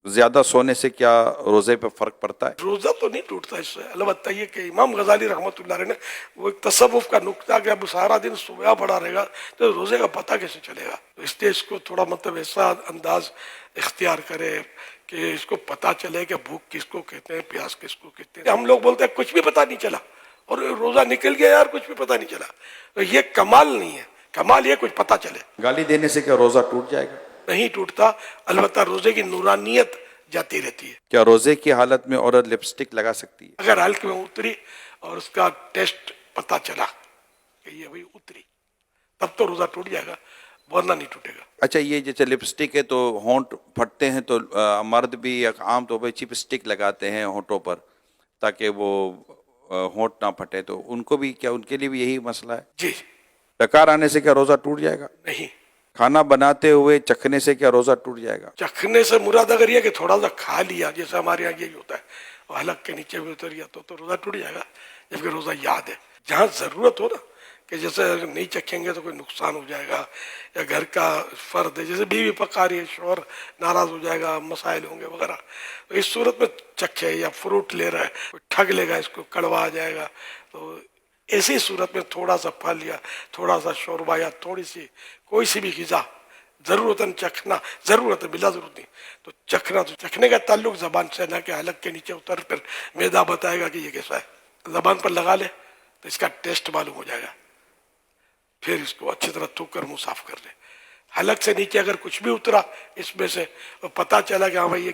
زیادہ سونے سے کیا روزے پہ فرق پڑتا ہے؟ روزہ تو نہیں ٹوٹتا اس سے، البتہ یہ کہ امام غزالی رحمۃ اللہ علیہ نے وہ ایک تصوف کا نقطہ کہ اب سارا دن سویا پڑا رہے گا تو روزے کا پتہ کیسے چلے گا، اس لیے اس کو تھوڑا مطلب ایسا انداز اختیار کرے کہ اس کو پتہ چلے کہ بھوک کس کو کہتے ہیں، پیاس کس کو کہتے ہیں۔ ہم لوگ بولتے ہیں کچھ بھی پتہ نہیں چلا اور روزہ نکل گیا یار، کچھ بھی پتہ نہیں چلا، تو یہ کمال نہیں ہے، کمال یہ کچھ پتہ چلے۔ گالی دینے سے کیا روزہ ٹوٹ جائے گا؟ نہیں ٹوٹتا، البتہ روزے کی نورانیت جاتی رہتی ہے۔ کیا روزے کی حالت میں عورت لپسٹک لگا سکتی ہے؟ اگر حلق میں اتری اور اس کا ٹیسٹ پتہ چلا کہ یہ بھائی اتری، تب تو روزہ ٹوٹ جائے گا، ورنہ نہیں ٹوٹے گا۔ اچھا، یہ جیسے لپسٹک ہے تو ہونٹ پھٹتے ہیں تو مرد بھی عام طور پہ چپ اسٹک لگاتے ہیں ہونٹوں پر تاکہ وہ ہونٹ نہ پھٹے، تو ان کو بھی کیا، ان کے لیے بھی یہی مسئلہ ہے؟ جی ڈکار آنے سے کیا روزہ ٹوٹ جائے گا؟ نہیں، کھانا بناتے ہوئے چکھنے سے کیا روزہ ٹوٹ جائے گا؟ چکھنے سے مراد اگر یہ کہ تھوڑا سا کھا لیا، جیسے ہمارے یہاں یہی ہوتا ہے، وہ حلق کے نیچے بھی اتر گیا تو روزہ ٹوٹ جائے گا، جبکہ روزہ یاد ہے۔ جہاں ضرورت ہو نا کہ جیسے اگر نہیں چکھیں گے تو کوئی نقصان ہو جائے گا، یا گھر کا فرد ہے، جیسے بیوی پکا رہی ہے، شوہر ناراض ہو جائے گا، مسائل ہوں گے وغیرہ، تو اس صورت میں چکھے، یا فروٹ لے رہا ہے کوئی ٹھگ لے گا، اس کو کڑوا آ جائے گا، تو ایسی صورت میں تھوڑا سا پھل یا تھوڑا سا شوربہ یا تھوڑی سی کوئی سی بھی غذا ضرورتاً چکھنا، ضرورت ہے، بلا ضرورت نہیں تو چکھنا، تو چکھنے کا تعلق زبان سے نہ کہ حلق کے نیچے اتر کر معدہ بتائے گا کہ یہ کیسا ہے۔ زبان پر لگا لے تو اس کا ٹیسٹ معلوم ہو جائے گا، پھر اس کو اچھی طرح تھوک کر منہ صاف کر لے۔ حلق سے نیچے اگر کچھ بھی اترا اس میں سے، پتہ چلا کہ ہاں بھائی یہ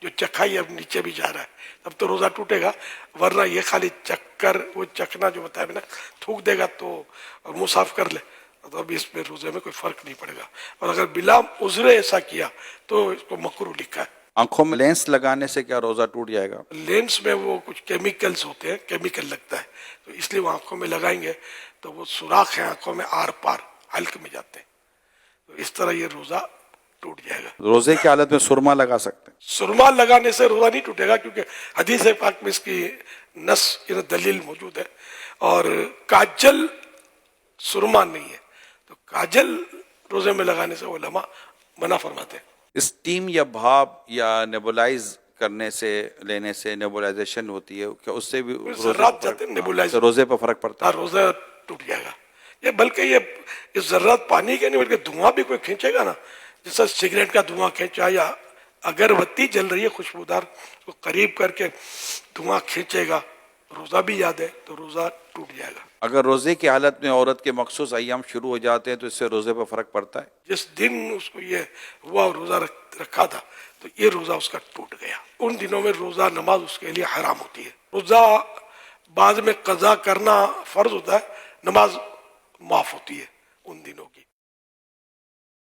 جو چکھا ہی اب نیچے بھی جا رہا ہے، تب تو روزہ ٹوٹے گا، ورنہ یہ خالی چکھ کر وہ چکھنا جو بتایا میں نے تھوک دے گا تو منہ صاف کر لے تو ابھی اس میں روزے میں کوئی فرق نہیں پڑے گا۔ اور اگر بلا عذر ایسا کیا تو اس کو مکروہ لکھا ہے۔ آنکھوں میں لینس لگانے سے کیا روزہ ٹوٹ جائے گا؟ لینس میں وہ کچھ کیمیکلز ہوتے ہیں، کیمیکل لگتا ہے، تو اس لیے وہ آنکھوں میں لگائیں گے تو وہ سوراخ ہیں آنکھوں میں آر پار حلق میں جاتے ہیں، تو اس طرح یہ روزہ ٹوٹ جائے گا۔ روزے کی حالت میں سرما لگا سکتے ہیں؟ سرما لگانے سے روزہ نہیں ٹوٹے گا، کیونکہ حدیث پاک میں اس کی نص دلیل موجود ہے، اور کاجل سرما نہیں ہے، تو کاجل روزے میں لگانے سے علماء منع فرماتے ہیں۔ اسٹیم یا بھاپ یا نیبولائز کرنے سے، لینے سے نیبولائزیشن ہوتی ہے، کیا اس سے بھی ذرات جاتے ہیں نیبولائز، روزے پہ فرق پڑتا ہے؟ روزہ ٹوٹ جائے گا۔ یہ بلکہ یہ ذرات پانی کے نہیں، بلکہ دھواں بھی کوئی کھینچے گا نا، جیسا سگریٹ کا دھواں کھینچا یا اگربتی جل رہی ہے خوشبودار، تو قریب کر کے دھواں کھینچے گا، روزہ بھی یاد ہے تو روزہ ٹوٹ جائے گا۔ اگر روزے کی حالت میں عورت کے مخصوص ایام شروع ہو جاتے ہیں تو اس سے روزے پہ فرق پڑتا ہے؟ جس دن اس کو یہ ہوا اور روزہ رکھا تھا تو یہ روزہ اس کا ٹوٹ گیا، ان دنوں میں روزہ نماز اس کے لیے حرام ہوتی ہے۔ روزہ بعد میں قضا کرنا فرض ہوتا ہے، نماز معاف ہوتی ہے ان دنوں کی۔